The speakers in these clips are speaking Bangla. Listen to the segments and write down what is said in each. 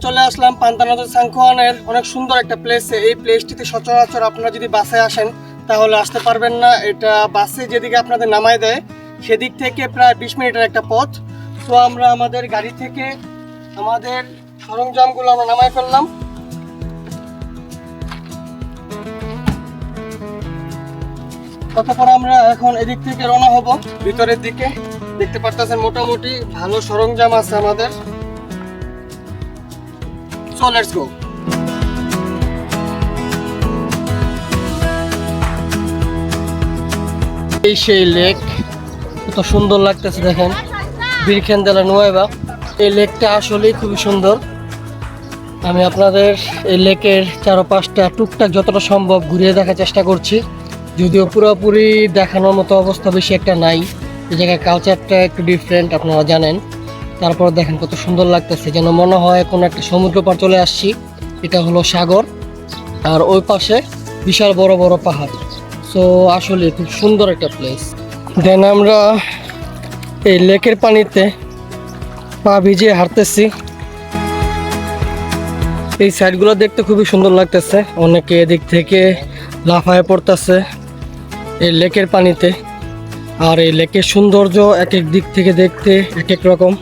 চলে আসলাম পান্তা নদের সাংখোয়ানের অনেক সুন্দর একটা প্লেসে। এই প্লেসটিতে সচরাচর আপনারা যদি বাসে আসেন তাহলে আসতে পারবেন না। এটা বাসে যেদিকে আপনাদের নামায় দেয় সেদিক থেকে প্রায় 20 মিনিটের একটা পথ। তো আমরা আমাদের গাড়ি থেকে আমাদের সরঞ্জামগুলো আমরা নামায় ফেললাম। তারপর আমরা এখন এদিক থেকে রওনা হব ভিতরের দিকে। দেখতে পারতেছেন মোটামুটি ভালো সরঞ্জাম আছে আমাদের। So let's go. এই সেই লেক, কত সুন্দর লাগতেছে দেখেন, বিরখেন দেলা নুয়েবা। এই লেকটা আসলেই খুবই সুন্দর। আমি আপনাদের এই লেকের চারপাশটা টুকটাক যতটা সম্ভব ঘুরিয়ে দেখার চেষ্টা করছি, যদিও পুরোপুরি দেখানোর মতো অবস্থা বেশি একটা নাই। এই জায়গায় কালচারটা একটু ডিফারেন্ট, আপনারা জানেন। তারপর দেখেন কত সুন্দর লাগতেছে, যেন মনে হয় কোনো একটা সমুদ্র পার চলে আসছি। এটা হলো সাগর, আর ওই পাশে বিশাল বড় বড় পাহাড়। সো আসলে খুব সুন্দর একটা প্লেস। দেন আমরা এই লেকের পানিতে পা ভিজিয়ে হাঁটতেছি। এই সাইডগুলো দেখতে খুবই সুন্দর লাগতেছে। অনেকে এদিক থেকে লাফায় পড়তেছে এই লেকের পানিতে। আর এই লেকের সৌন্দর্য এক এক দিক থেকে দেখতে এক এক রকম।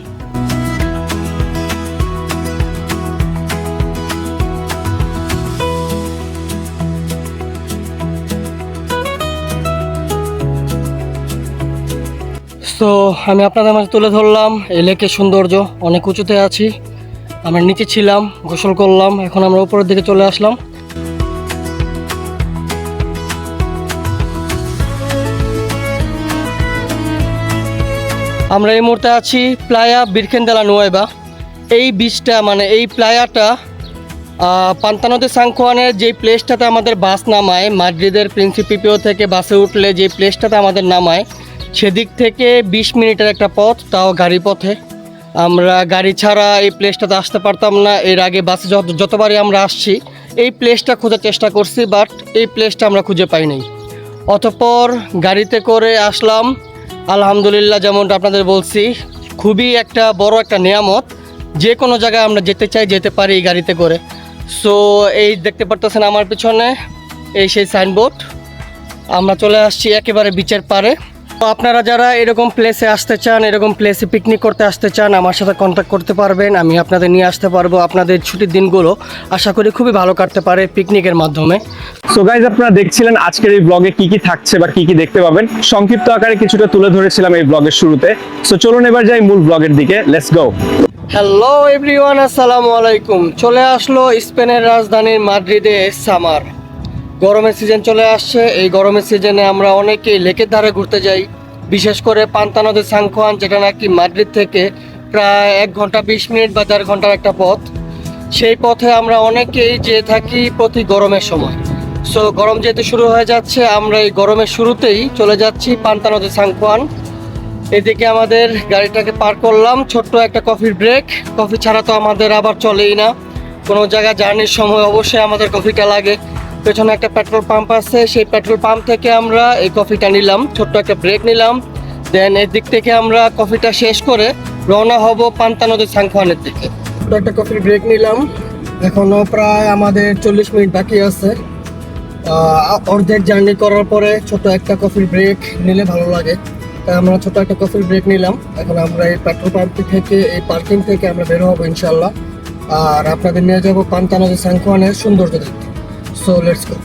তো আমি আপনাদের মাঝে তুলে ধরলাম এই লেকের সৌন্দর্য। অনেক উঁচুতে আছি, আমরা নিচে ছিলাম, গোসল করলাম, এখন আমরা উপরের দিকে চলে আসলাম। আমরা এই মুহূর্তে আছি প্লায়া বিরখেন দেলা নুয়েবা। এই বিচটা মানে এই প্লায়াটা পান্তা নদী সাংখোয়ানের যেই প্লেসটাতে আমাদের বাস নামায়, মাদ্রিদের প্রিন্সিপিপিও থেকে বাসে উঠলে যে প্লেসটাতে আমাদের নামায়, সেদিক থেকে 20 মিনিটের একটা পথ, তাও গাড়ি পথে। আমরা গাড়ি ছাড়া এই প্লেসটাতে আসতে পারতাম না। এর আগে বাসে যতবারই আমরা আসছি এই প্লেসটা খোঁজার চেষ্টা করছি, বাট এই প্লেসটা আমরা খুঁজে পাই নাই। অতঃপর গাড়িতে করে আসলাম। আলহামদুলিল্লাহ, যেমনটা আপনাদের বলছি, খুবই একটা বড় একটা নিয়ামত। যে কোনো জায়গায় আমরা যেতে চাই যেতে পারি এই গাড়িতে করে। সো এই দেখতে পারতেছেন আমার পিছনে এই সেই সাইনবোর্ড। আমরা চলে আসছি একেবারে বিচের পারে। তো আপনারা যারা এরকম প্লেসে আসতে চান, এরকম প্লেসে পিকনিক করতে আসতে চান, আমার সাথে কন্ট্যাক্ট করতে পারবেন। আমি আপনাদের নিয়ে আসতে পারবো। আপনাদের ছুটির দিনগুলো আশা করি খুবই ভালো কাটতে পারে পিকনিকের মাধ্যমে। সো গাইজ, আপনারা দেখছিলেন আজকের এই ব্লগে কি কি থাকছে বা কি কি দেখতে পাবেন। সংক্ষিপ্ত আকারে কিছুটা তুলে ধরেছিলাম এই ব্লগের শুরুতে। সো চলুন এবার যাই মূল ব্লগের দিকে। Let's go. হ্যালো এভরিওয়ান, আসসালামু আলাইকুম। চলে আসলো স্পেনের রাজধানীর মাদ্রিদে সামার। গরমের সিজন চলে আসছে। এই গরমের সিজনে আমরা অনেকেই লেকের ধারে ঘুরতে যাই, বিশেষ করে পান্তা নদী সাংখোয়ান, যেটা নাকি মাদ্রিদ থেকে প্রায় 1 ঘন্টা 20 মিনিট বা 1.5 ঘন্টার একটা পথ। সেই পথে আমরা অনেকেই যেয়ে থাকি প্রতি গরমের সময়। সো গরম যেহেতু শুরু হয়ে যাচ্ছে, আমরা এই গরমের শুরুতেই চলে যাচ্ছি পান্তা নদী সাংখোয়ান। এদিকে আমাদের গাড়িটাকে পার করলাম, ছোট্ট একটা কফির ব্রেক। কফি ছাড়া তো আমাদের আবার চলেই না। কোনো জায়গায় জার্নির সময় অবশ্যই আমাদের কফিটা লাগে। পেছনে একটা পেট্রোল পাম্প আছে, সেই পেট্রোল পাম্প থেকে আমরা এই কফিটা নিলাম, ছোট্ট একটা ব্রেক নিলাম। দেন এর দিক থেকে আমরা কফিটা শেষ করে রওনা হব পান্তা নদী সাংখোয়ানের দিকে। ছোট্ট একটা কফির ব্রেক নিলাম। এখনও প্রায় আমাদের 40 মিনিট বাকি আছে। অর্ধেক জার্নি করার পরে ছোট একটা কফির ব্রেক নিলে ভালো লাগে, তাই আমরা ছোট একটা কফির ব্রেক নিলাম। এখন আমরা এই পেট্রোল পাম্প থেকে, এই পার্কিং থেকে আমরা বের হবো ইনশাল্লাহ। আর আপনাদের নিয়ে যাবো পান্তা নদী সাংখোয়ানের সৌন্দর্য দেখতে। So let's go.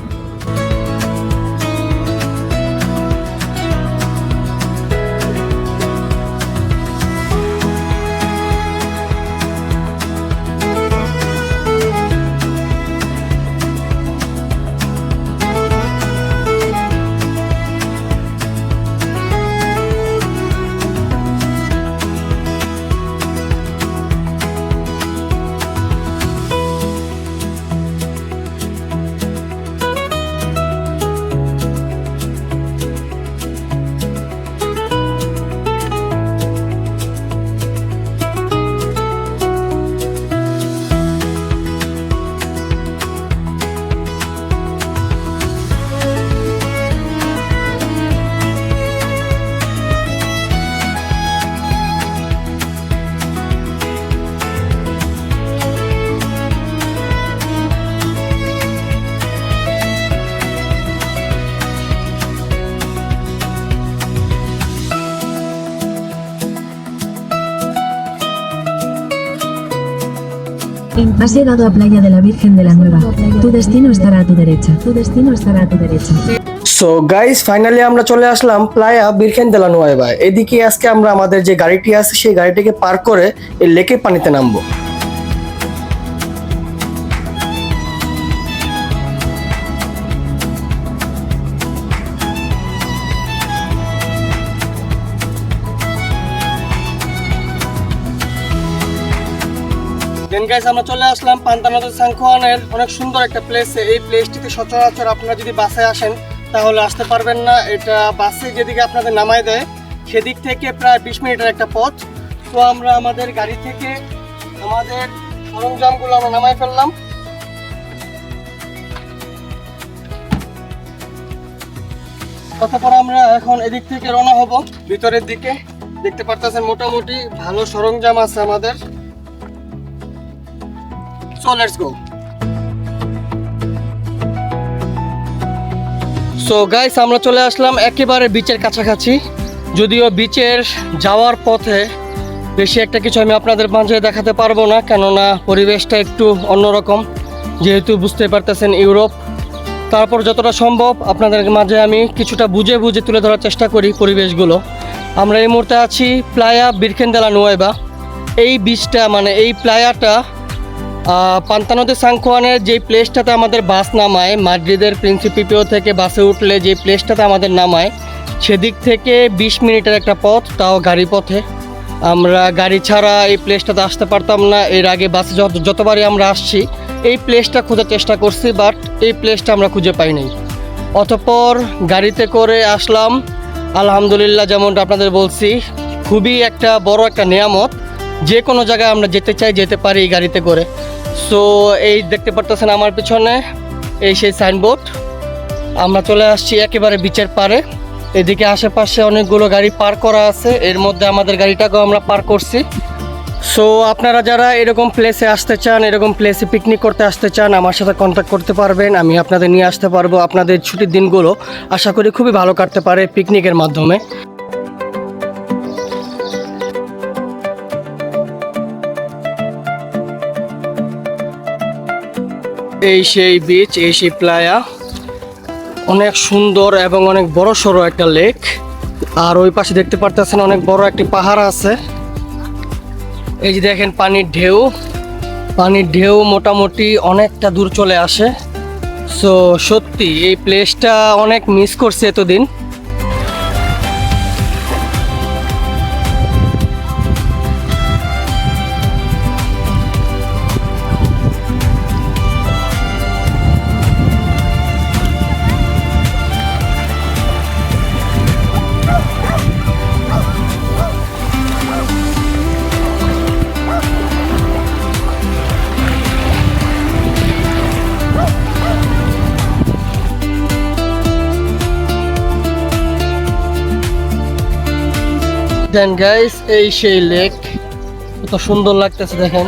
Has llegado a Playa de la Virgen de la Nueva. Tu destino estará a tu derecha. Tu destino estará a tu derecha. So guys, finally আমরা চলে আসলাম প্লায়া বিরখেন দে লা নুয়েভা। এদিকে আজকে আমরা আমাদের যে গাড়িটি আছে সেই গাড়িটিকে পার্ক করে এই লেকের পানিতে নামবো। দেন গাইস, আমরা চলে আসলাম পান্তানো দে সান খুয়ানের অনেক সুন্দর একটা প্লেসে। এই প্লেসটিতে সচরাচর আপনারা যদি বাসে আসেন তাহলে আসতে পারবেন না। এটা বাসে যেদিকে আপনাদের নামায় দেয় সেদিক থেকে প্রায় 20 মিনিটের একটা পথ। তো আমরা আমাদের গাড়ি থেকে আমাদের সরঞ্জামগুলো আমরা নামায় ফেললাম। তারপর আমরা এখন এদিক থেকে রওনা হব ভিতরের দিকে। দেখতে পারতেছেন মোটামুটি ভালো সরঞ্জাম আছে আমাদের। So let's go. So guys, আমরা চলে আসলাম একেবারে বিচের কাছাকাছি। যদিও বিচের যাওয়ার পথে বেশি একটা কিছু আমি আপনাদের মাঝে দেখাতে পারবো না, কেননা পরিবেশটা একটু অন্যরকম, যেহেতু বুঝতে পারতেছেন ইউরোপ। তারপর যতটা সম্ভব আপনাদের মাঝে আমি কিছুটা বুঝে বুঝে তুলে ধরার চেষ্টা করি পরিবেশগুলো। আমরা এই মুহূর্তে আছি প্লায়া বিরখেন দে লা নুয়েভা। এই বিচটা মানে এই প্লায়াটা পান্তানো দে সান খুয়ানের যেই প্লেসটাতে আমাদের বাস নামায়, মাদ্রিদের প্রিন্সিপিও থেকে বাসে উঠলে যে প্লেসটাতে আমাদের নামায় সেদিক থেকে 20 মিনিটের একটা পথ, তাও গাড়ি পথে। আমরা গাড়ি ছাড়া এই প্লেসটাতে আসতে পারতাম না। এর আগে বাসে যতবারই আমরা আসছি এই প্লেসটা খোঁজার চেষ্টা করছি, বাট এই প্লেসটা আমরা খুঁজে পাই নাই। অতঃপর গাড়িতে করে আসলাম। আলহামদুলিল্লাহ, যেমনটা আপনাদের বলছি, খুবই একটা বড় একটা নিয়ামত। যে কোনো জায়গায় আমরা যেতে চাই যেতে পারি এই গাড়িতে করে। সো এই দেখতে পারতেছেন আমার পিছনে এই সেই সাইনবোর্ড। আমরা চলে আসছি একেবারে বিচের পারে। এদিকে আশেপাশে অনেকগুলো গাড়ি পার্ক করা আছে, এর মধ্যে আমাদের গাড়িটাকেও আমরা পার্ক করছি। সো আপনারা যারা এরকম প্লেসে আসতে চান, এরকম প্লেসে পিকনিক করতে আসতে চান, আমার সাথে কন্ট্যাক্ট করতে পারবেন। আমি আপনাদের নিয়ে আসতে পারবো। আপনাদের ছুটির দিনগুলো আশা করি খুবই ভালো কাটতে পারে পিকনিকের মাধ্যমে। এই সেই বিচ, এই সেই প্লায়া, অনেক সুন্দর এবং অনেক বড় সড়ো একটা লেক। আর ওই পাশে দেখতে পারতেছেন অনেক বড় একটি পাহাড় আছে। এই যে দেখেন পানির ঢেউ মোটামুটি অনেকটা দূর চলে আসে। সো সত্যি এই প্লেসটা অনেক মিস করছি এতদিন। দেন গাইস, এই সেই লেক, কত সুন্দর লাগতেছে দেখেন,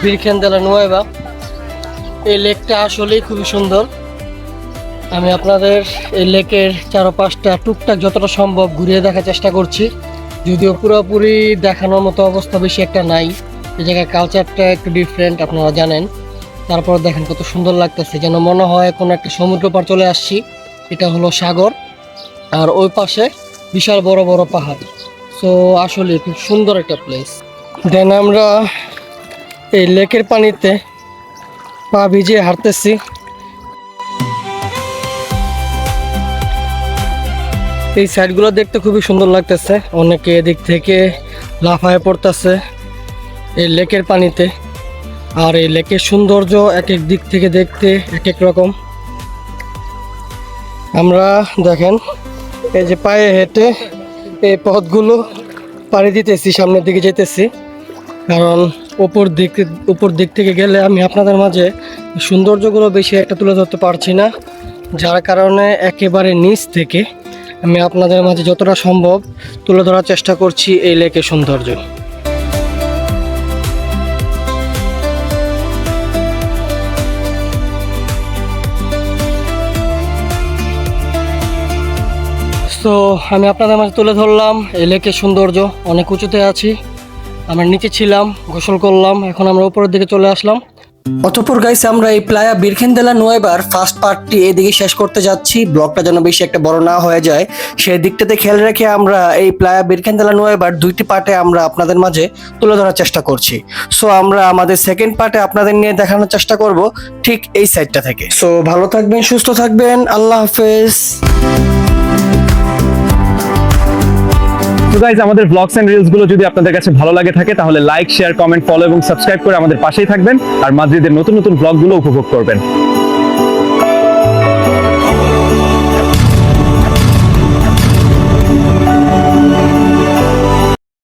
বিরখেন দে লা নুয়েভা। এই লেকটা আসলেই খুবই সুন্দর। আমি আপনাদের এই লেকের চারপাশটা টুকটাক যতটা সম্ভব ঘুরিয়ে দেখার চেষ্টা করছি, যদিও পুরোপুরি দেখানোর মতো অবস্থা বেশি একটা নাই। এই জায়গার কালচারটা একটু ডিফারেন্ট, আপনারা জানেন। তারপর দেখেন কত সুন্দর লাগতেছে, যেন মনে হয় কোনো একটা সমুদ্র পার চলে আসছি। এটা হলো সাগর, আর ওই পাশে বিশাল বড় বড় পাহাড়। সো আসলে খুব সুন্দর একটা প্লেস। দেন আমরা এই লেকের পানিতে পা ভিজিয়ে হাঁটতেছি। এই সাইডগুলো দেখতে খুবই সুন্দর লাগতেছে। অনেকে এদিক থেকে লাফায় পড়তেছে এই লেকের পানিতে। আর এই লেকের সৌন্দর্য এক এক দিক থেকে দেখতে এক এক রকম। আমরা দেখেন এই যে পায়ে হেঁটে এই পথগুলো পাড়ি দিতেছি, সামনের দিকে যেতেছি, কারণ উপর দিক থেকে গেলে আমি আপনাদের মাঝে সৌন্দর্যগুলো বেশি একটা তুলে ধরতে পারছি না, যার কারণে একেবারে নিচ থেকে আমি আপনাদের মাঝে যতটা সম্ভব তুলে ধরার চেষ্টা করছি এই লেকের সৌন্দর্য। তো আমি আপনাদের মাঝে তুলে ধরলাম এই লেকের সৌন্দর্য। অনেক উঁচুতে আছি, আমরা নিচে ছিলাম, গোসল করলাম, এখন আমরা উপরের দিকে চলে আসলাম। অতঃপর গাইস আমরা এই প্লায়া বিরখেনদেলা নুয়েবার ফার্স্ট পার্টটি এদিকে শেষ করতে যাচ্ছি। ব্লগটা যেন বেশি একটা বড় না হয়ে যায় সেই দিকটাতে খেয়াল রেখে আমরা এই প্লায়া বিরখেনদেলা নুয়েবার দুইটি পার্টে আমরা আপনাদের মাঝে তুলে ধরার চেষ্টা করছি। সো আমরা আমাদের সেকেন্ড পার্টে আপনাদের নিয়ে দেখানোর চেষ্টা করব ঠিক এই সাইডটা থেকে। সো ভালো থাকবেন, সুস্থ থাকবেন, আল্লাহ হাফেজ। তো গাইজ আমাদের ব্লগস এন্ড রিলস গুলো যদি আপনাদের কাছে ভালো লাগে থাকে তাহলে লাইক, শেয়ার, কমেন্ট, ফলো এবং সাবস্ক্রাইব করে আমাদের পাশেই থাকবেন আর মাদ্রিদের নতুন নতুন ব্লগগুলো উপভোগ করবেন।